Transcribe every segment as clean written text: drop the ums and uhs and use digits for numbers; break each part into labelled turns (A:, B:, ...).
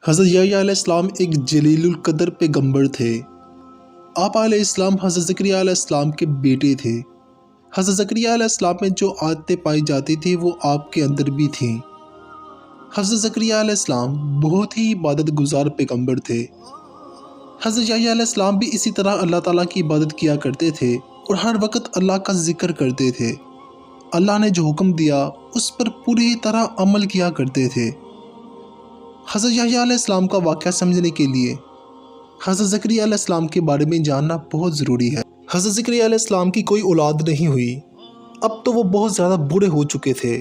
A: حضرت یحییٰ علیہ السلام ایک جلیل القدر پیغمبر تھے۔ آپ علیہ السلام حضرت زکریا علیہ السلام کے بیٹے تھے۔ حضرت زکریا علیہ السلام میں جو عادتیں پائی جاتی تھیں وہ آپ کے اندر بھی تھیں۔ حضرت زکریا علیہ السلام بہت ہی عبادت گزار پیغمبر تھے۔ حضرت یحییٰ علیہ السلام بھی اسی طرح اللہ تعالیٰ کی عبادت کیا کرتے تھے اور ہر وقت اللہ کا ذکر کرتے تھے۔ اللہ نے جو حکم دیا اس پر پوری طرح عمل کیا کرتے تھے۔ حضرت یحییٰ علیہ السلام کا واقعہ سمجھنے کے لیے حضرت زکریا علیہ السلام کے بارے میں جاننا بہت ضروری ہے۔ حضرت زکریا علیہ السلام کی کوئی اولاد نہیں ہوئی۔ اب تو وہ بہت زیادہ بوڑھے ہو چکے تھے،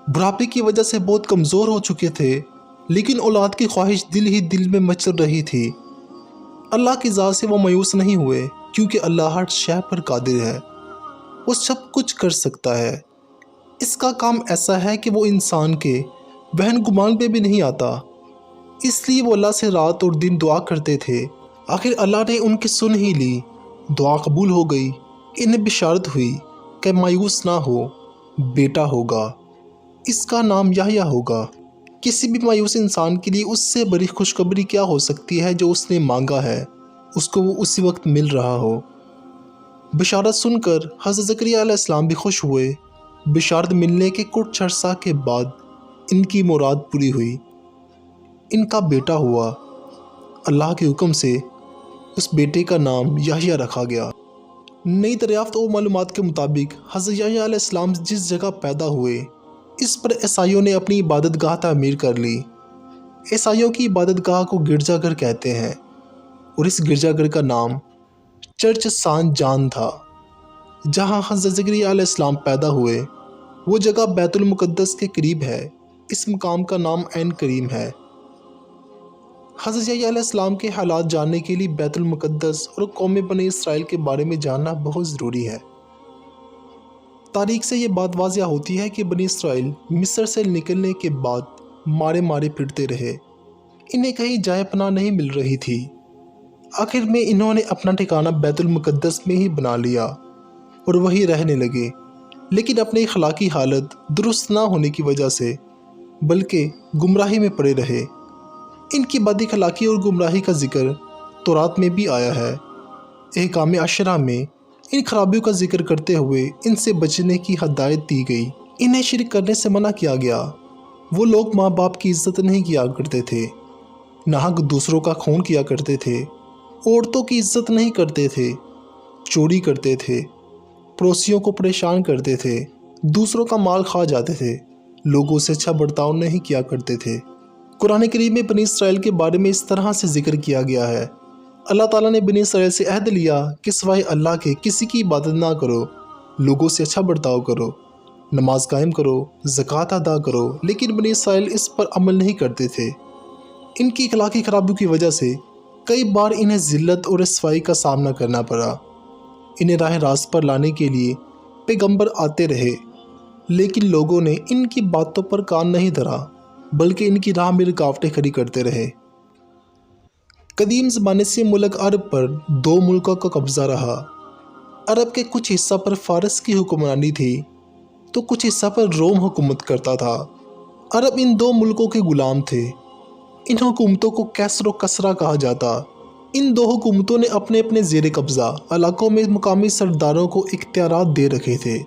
A: بڑھاپے کی وجہ سے بہت کمزور ہو چکے تھے، لیکن اولاد کی خواہش دل ہی دل میں مچل رہی تھی۔ اللہ کی ذات سے وہ مایوس نہیں ہوئے، کیونکہ اللہ ہر شے پر قادر ہے، وہ سب کچھ کر سکتا ہے۔ اس کا کام ایسا ہے کہ وہ انسان کے وہم گمان پہ بھی نہیں آتا، اس لیے وہ اللہ سے رات اور دن دعا کرتے تھے۔ آخر اللہ نے ان کی سن ہی لی، دعا قبول ہو گئی۔ انہیں بشارت ہوئی کہ مایوس نہ ہو، بیٹا ہوگا، اس کا نام یحییٰ ہوگا۔ کسی بھی مایوس انسان کے لیے اس سے بڑی خوشخبری کیا ہو سکتی ہے؟ جو اس نے مانگا ہے اس کو وہ اسی وقت مل رہا ہو۔ بشارت سن کر حضرت زکریا علیہ السلام بھی خوش ہوئے۔ بشارت ملنے کے کچھ عرصہ کے بعد ان کی مراد پوری ہوئی، ان کا بیٹا ہوا۔ اللہ کے حکم سے اس بیٹے کا نام یحییٰ رکھا گیا۔ نئی دریافت اور معلومات کے مطابق حضرت یحییٰ علیہ السلام جس جگہ پیدا ہوئے اس پر عیسائیوں نے اپنی عبادت گاہ تعمیر کر لی۔ عیسائیوں کی عبادت گاہ کو گرجا گھر کہتے ہیں، اور اس گرجا گھر کا نام چرچ سان جان تھا۔ جہاں حضرت زکریا علیہ السلام پیدا ہوئے وہ جگہ بیت المقدس کے قریب ہے۔ اس مقام کا نام عین کریم ہے۔ حضرت یحییٰ علیہ السلام کے حالات جاننے کے لیے بیت المقدس اور قوم بنی اسرائیل کے بارے میں جاننا بہت ضروری ہے۔ تاریخ سے یہ بات واضح ہوتی ہے کہ بنی اسرائیل مصر سے نکلنے کے بعد مارے مارے پھرتے رہے، انہیں کہیں جائے پناہ نہیں مل رہی تھی۔ آخر میں انہوں نے اپنا ٹھکانہ بیت المقدس میں ہی بنا لیا اور وہیں رہنے لگے، لیکن اپنی اخلاقی حالت درست نہ ہونے کی وجہ سے بلکہ گمراہی میں پڑے رہے۔ ان کی بد اخلاقی اور گمراہی کا ذکر تورات میں بھی آیا ہے۔ احکام عشرہ میں ان خرابیوں کا ذکر کرتے ہوئے ان سے بچنے کی ہدایت دی گئی۔ انہیں شرک کرنے سے منع کیا گیا۔ وہ لوگ ماں باپ کی عزت نہیں کیا کرتے تھے، ناحق دوسروں کا خون کیا کرتے تھے، عورتوں کی عزت نہیں کرتے تھے، چوری کرتے تھے، پڑوسیوں کو پریشان کرتے تھے، دوسروں کا مال کھا جاتے تھے، لوگوں سے اچھا برتاؤ نہیں کیا کرتے تھے۔ قرآن کریم میں بنی اسرائیل کے بارے میں اس طرح سے ذکر کیا گیا ہے۔ اللہ تعالیٰ نے بنی اسرائیل سے عہد لیا کہ سوائے اللہ کے کسی کی عبادت نہ کرو، لوگوں سے اچھا برتاؤ کرو، نماز قائم کرو، زکوٰۃ ادا کرو، لیکن بنی اسرائیل اس پر عمل نہیں کرتے تھے۔ ان کی اخلاقی خرابیوں کی وجہ سے کئی بار انہیں ذلت اور رسوائی کا سامنا کرنا پڑا۔ انہیں راہ راست پر لانے کے لیے پیغمبر آتے رہے، لیکن لوگوں نے ان کی باتوں پر کان نہیں دھرا، بلکہ ان کی راہ میں رکاوٹیں کھڑی کرتے رہے۔ قدیم زمانے سے ملک عرب پر دو ملکوں کا قبضہ رہا۔ عرب کے کچھ حصہ پر فارس کی حکمرانی تھی تو کچھ حصہ پر روم حکومت کرتا تھا۔ عرب ان دو ملکوں کے غلام تھے۔ ان حکومتوں کو کیسر و کسرا کہا جاتا۔ ان دو حکومتوں نے اپنے اپنے زیر قبضہ علاقوں میں مقامی سرداروں کو اختیارات دے رکھے تھے،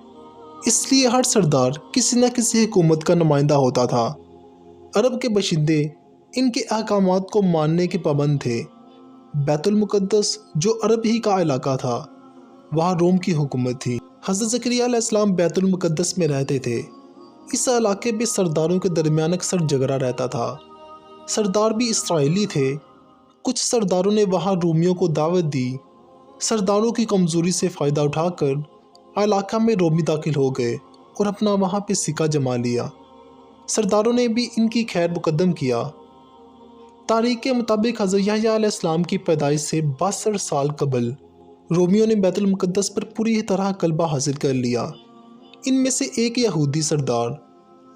A: اس لیے ہر سردار کسی نہ کسی حکومت کا نمائندہ ہوتا تھا۔ عرب کے باشندے ان کے احکامات کو ماننے کے پابند تھے۔ بیت المقدس جو عرب ہی کا علاقہ تھا، وہاں روم کی حکومت تھی۔ حضرت زکریا علیہ السلام بیت المقدس میں رہتے تھے۔ اس علاقے میں سرداروں کے درمیان اکثر جھگڑا رہتا تھا۔ سردار بھی اسرائیلی تھے۔ کچھ سرداروں نے وہاں رومیوں کو دعوت دی۔ سرداروں کی کمزوری سے فائدہ اٹھا کر علاقہ میں رومی داخل ہو گئے اور اپنا وہاں پہ سکہ جما لیا۔ سرداروں نے بھی ان کی خیر مقدم کیا۔ تاریخ کے مطابق حضرت یحییٰ علیہ السلام کی پیدائش سے 62 سال قبل رومیوں نے بیت المقدس پر پوری طرح غلبہ حاصل کر لیا۔ ان میں سے ایک یہودی سردار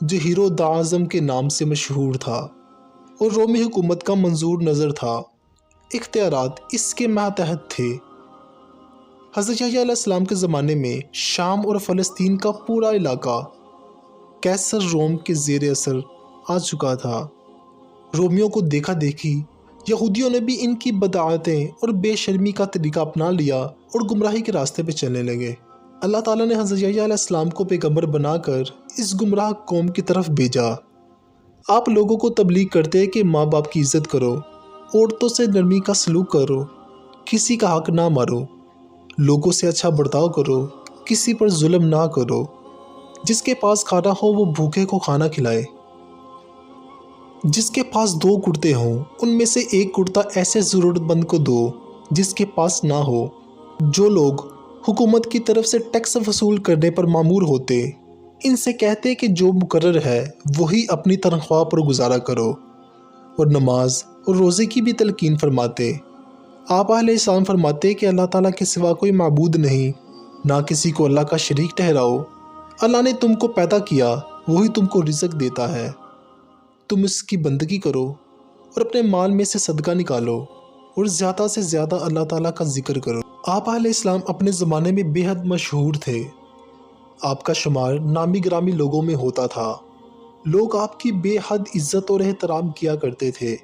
A: جو ہیرود اعظم کے نام سے مشہور تھا، اور رومی حکومت کا منظور نظر تھا۔ اختیارات اس کے ماتحت تھے۔ حضرت یحییٰ علیہ السلام کے زمانے میں شام اور فلسطین کا پورا علاقہ قیصر روم کے زیر اثر آ چکا تھا۔ رومیوں کو دیکھا دیکھی یہودیوں نے بھی ان کی بدعتیں اور بے شرمی کا طریقہ اپنا لیا اور گمراہی کے راستے پہ چلنے لگے۔ اللہ تعالیٰ نے حضرت یحییٰ علیہ السلام کو پیغمبر بنا کر اس گمراہ قوم کی طرف بھیجا۔ آپ لوگوں کو تبلیغ کرتے کہ ماں باپ کی عزت کرو، عورتوں سے نرمی کا سلوک کرو، کسی کا حق نہ مارو، لوگوں سے اچھا برتاؤ کرو، کسی پر ظلم نہ کرو، جس کے پاس کھانا ہو وہ بھوکے کو کھانا کھلائے، جس کے پاس 2 کرتے ہوں ان میں سے ایک کرتا ایسے ضرورت مند کو دو جس کے پاس نہ ہو۔ جو لوگ حکومت کی طرف سے ٹیکس وصول کرنے پر مامور ہوتے ان سے کہتے کہ جو مقرر ہے وہی اپنی تنخواہ پر گزارا کرو، اور نماز اور روزے کی بھی تلقین فرماتے۔ آپ علیہ السلام فرماتے کہ اللہ تعالیٰ کے سوا کوئی معبود نہیں، نہ کسی کو اللہ کا شریک ٹھہراؤ۔ اللہ نے تم کو پیدا کیا، وہی تم کو رزق دیتا ہے، تم اس کی بندگی کرو اور اپنے مال میں سے صدقہ نکالو اور زیادہ سے زیادہ اللہ تعالیٰ کا ذکر کرو۔ آپ علیہ السلام اپنے زمانے میں بے حد مشہور تھے۔ آپ کا شمار نامی گرامی لوگوں میں ہوتا تھا۔ لوگ آپ کی بے حد عزت اور احترام کیا کرتے تھے۔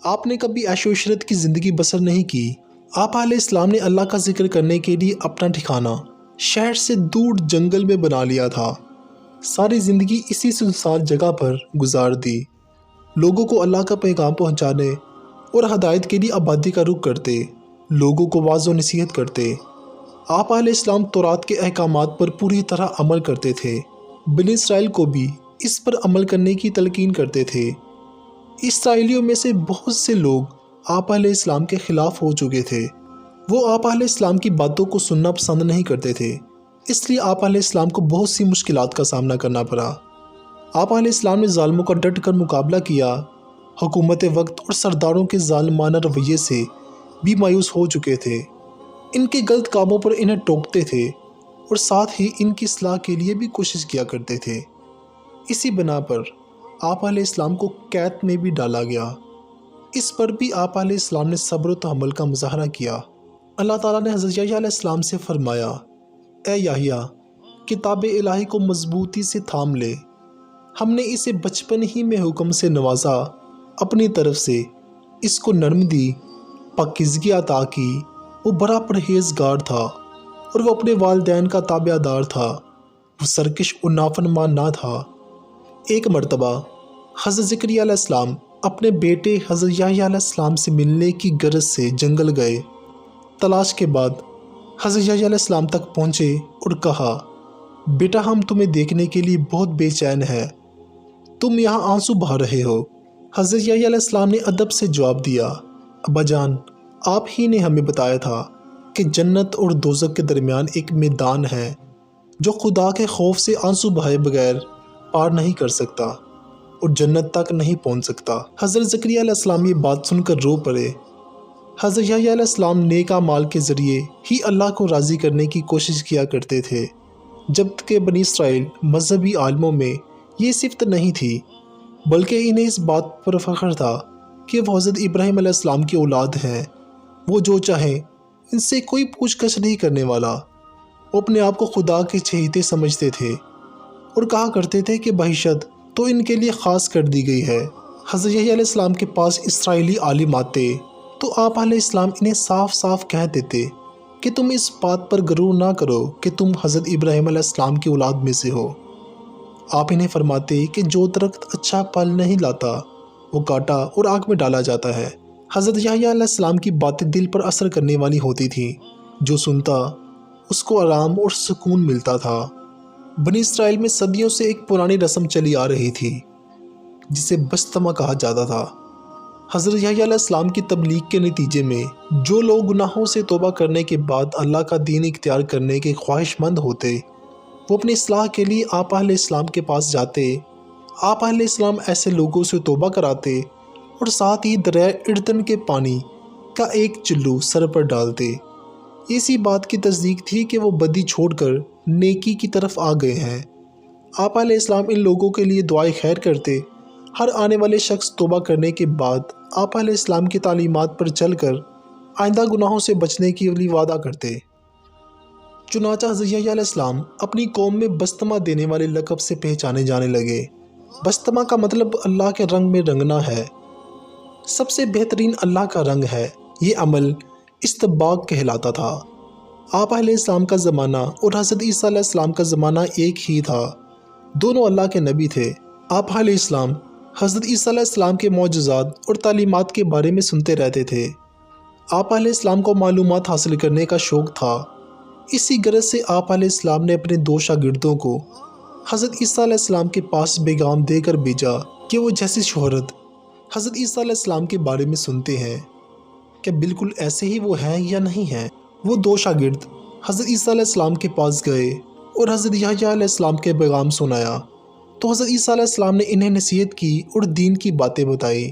A: آپ نے کبھی عیش و عشرت کی زندگی بسر نہیں کی۔ آپ علیہ السلام نے اللہ کا ذکر کرنے کے لیے اپنا ٹھکانہ شہر سے دور جنگل میں بنا لیا تھا۔ ساری زندگی اسی سنسان جگہ پر گزار دی۔ لوگوں کو اللہ کا پیغام پہنچانے اور ہدایت کے لیے آبادی کا رخ کرتے، لوگوں کو واعظ و نصیحت کرتے۔ آپ علیہ السلام تورات کے احکامات پر پوری طرح عمل کرتے تھے۔ بنی اسرائیل کو بھی اس پر عمل کرنے کی تلقین کرتے تھے۔ اسرائیلیوں میں سے بہت سے لوگ آپ علیہ السلام کے خلاف ہو چکے تھے۔ وہ آپ علیہ السلام کی باتوں کو سننا پسند نہیں کرتے تھے، اس لیے آپ علیہ السلام کو بہت سی مشکلات کا سامنا کرنا پڑا۔ آپ علیہ السلام نے ظالموں کا ڈٹ کر مقابلہ کیا۔ حکومت وقت اور سرداروں کے ظالمانہ رویے سے بھی مایوس ہو چکے تھے۔ ان کے غلط کاموں پر انہیں ٹوکتے تھے اور ساتھ ہی ان کی اصلاح کے لیے بھی کوشش کیا کرتے تھے۔ اسی بنا پر آپ علیہ السلام کو قید میں بھی ڈالا گیا۔ اس پر بھی آپ علیہ السلام نے صبر و تحمل کا مظاہرہ کیا۔ اللہ تعالیٰ نے حضرت یحییٰ علیہ السلام سے فرمایا، اے یحییٰ، کتاب الہی کو مضبوطی سے تھام لے، ہم نے اسے بچپن ہی میں حکم سے نوازا، اپنی طرف سے اس کو نرم دی، پاکیزگی عطا کی۔ وہ بڑا پرہیزگار تھا اور وہ اپنے والدین کا تابع دار تھا، وہ سرکش اور نافرمان نہ تھا۔ ایک مرتبہ حضرت زکریا علیہ السلام اپنے بیٹے حضرت یحییٰ علیہ السلام سے ملنے کی غرض سے جنگل گئے۔ تلاش کے بعد حضرت یحییٰ علیہ السلام تک پہنچے اور کہا، بیٹا ہم تمہیں دیکھنے کے لیے بہت بے چین ہیں، تم یہاں آنسو بہا رہے ہو۔ حضرت یحییٰ علیہ السلام نے ادب سے جواب دیا، ابا جان، آپ ہی نے ہمیں بتایا تھا کہ جنت اور دوزخ کے درمیان ایک میدان ہے جو خدا کے خوف سے آنسو بہائے بغیر پار نہیں کر سکتا اور جنت تک نہیں پہنچ سکتا۔ حضرت زکریا علیہ السلام یہ بات سن کر رو پڑے۔ حضرت یحییٰ علیہ السلام نیک اعمال کے ذریعے ہی اللہ کو راضی کرنے کی کوشش کیا کرتے تھے، جبکہ بنی اسرائیل مذہبی عالموں میں یہ صفت نہیں تھی، بلکہ انہیں اس بات پر فخر تھا کہ وہ حضرت ابراہیم علیہ السلام کی اولاد ہیں۔ وہ جو چاہیں ان سے کوئی پوچھ گچھ نہیں کرنے والا۔ وہ اپنے آپ کو خدا کے چہیتے سمجھتے تھے اور کہا کرتے تھے کہ بہشت تو ان کے لیے خاص کر دی گئی ہے۔ حضرت یحییٰ علیہ السلام کے پاس اسرائیلی عالم آتے تو آپ علیہ السلام انہیں صاف صاف کہہ دیتے کہ تم اس بات پر غرور نہ کرو کہ تم حضرت ابراہیم علیہ السلام کی اولاد میں سے ہو۔ آپ انہیں فرماتے کہ جو درخت اچھا پھل نہیں لاتا وہ کاٹا اور آگ میں ڈالا جاتا ہے۔ حضرت یحییٰ علیہ السلام کی باتیں دل پر اثر کرنے والی ہوتی تھیں، جو سنتا اس کو آرام اور سکون ملتا تھا۔ بنی اسرائیل میں صدیوں سے ایک پرانی رسم چلی آ رہی تھی جسے بشتمہ کہا جاتا تھا۔ حضرت یحییٰ علیہ السلام کی تبلیغ کے نتیجے میں جو لوگ گناہوں سے توبہ کرنے کے بعد اللہ کا دین اختیار کرنے کے خواہش مند ہوتے، وہ اپنی اصلاح کے لیے آپ علیہ السلام کے پاس جاتے۔ آپ علیہ السلام ایسے لوگوں سے توبہ کراتے اور ساتھ ہی دریائے اردن کے پانی کا ایک چلو سر پر ڈالتے۔ اسی بات کی تصدیق تھی کہ وہ بدی چھوڑ کر نیکی کی طرف آ گئے ہیں۔ آپ علیہ السلام ان لوگوں کے لیے دعائے خیر کرتے، ہر آنے والے شخص توبہ کرنے کے بعد آپ علیہ السلام کی تعلیمات پر چل کر آئندہ گناہوں سے بچنے کے لیے وعدہ کرتے۔ چنانچہ حضرت یحییٰ علیہ السلام اپنی قوم میں بسطامہ دینے والے لقب سے پہچانے جانے لگے۔ بسطامہ کا مطلب اللہ کے رنگ میں رنگنا ہے۔ سب سے بہترین اللہ کا رنگ ہے۔ یہ عمل استباق کہلاتا تھا۔ آپ علیہ السلام کا زمانہ اور حضرت عیسیٰ علیہ السلام کا زمانہ ایک ہی تھا۔ دونوں اللہ کے نبی تھے۔ آپ علیہ السلام حضرت عیسیٰ علیہ السلام کے معجزات اور تعلیمات کے بارے میں سنتے رہتے تھے۔ آپ علیہ السلام کو معلومات حاصل کرنے کا شوق تھا۔ اسی غرض سے آپ علیہ السلام نے اپنے 2 شاگردوں کو حضرت عیسیٰ علیہ السلام کے پاس پیغام دے کر بھیجا کہ وہ جیسی شہرت حضرت عیسیٰ علیہ السلام کے بارے میں سنتے ہیں، کہ بالکل ایسے ہی وہ ہیں یا نہیں ہیں۔ وہ 2 شاگرد حضرت عیسیٰ علیہ السلام کے پاس گئے اور حضرت یحییٰ علیہ السلام کے پیغام سنایا تو حضرت عیسیٰ علیہ السلام نے انہیں نصیحت کی اور دین کی باتیں بتائی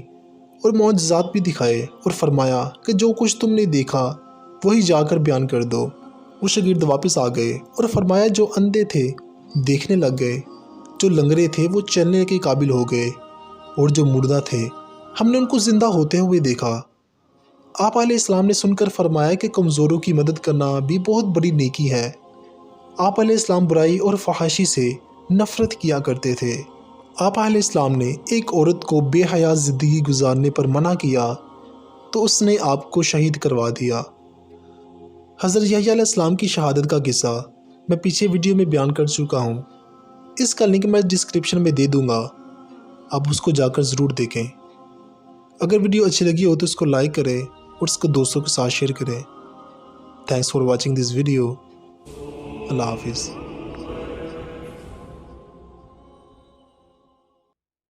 A: اور معجزات بھی دکھائے اور فرمایا کہ جو کچھ تم نے دیکھا وہی جا کر بیان کر دو۔ وہ شاگرد واپس آ گئے اور فرمایا جو اندھے تھے دیکھنے لگ گئے، جو لنگڑے تھے وہ چلنے کے قابل ہو گئے، اور جو مردہ تھے ہم نے ان کو زندہ ہوتے ہوئے دیکھا۔ آپ علیہ السلام نے سن کر فرمایا کہ کمزوروں کی مدد کرنا بھی بہت بڑی نیکی ہے۔ آپ علیہ السلام برائی اور فحاشی سے نفرت کیا کرتے تھے۔ آپ علیہ السلام نے ایک عورت کو بے حیا زندگی گزارنے پر منع کیا تو اس نے آپ کو شہید کروا دیا۔ حضرت یحییٰ علیہ السلام کی شہادت کا قصہ میں پیچھے ویڈیو میں بیان کر چکا ہوں، اس کا لنک میں ڈسکرپشن میں دے دوں گا، آپ اس کو جا کر ضرور دیکھیں۔ اگر ویڈیو اچھی لگی ہو تو اس کو لائک کریں اور اس کو دوستوں کے ساتھ شیئر کریں۔ Thanks for watching this video. اللہ حافظ۔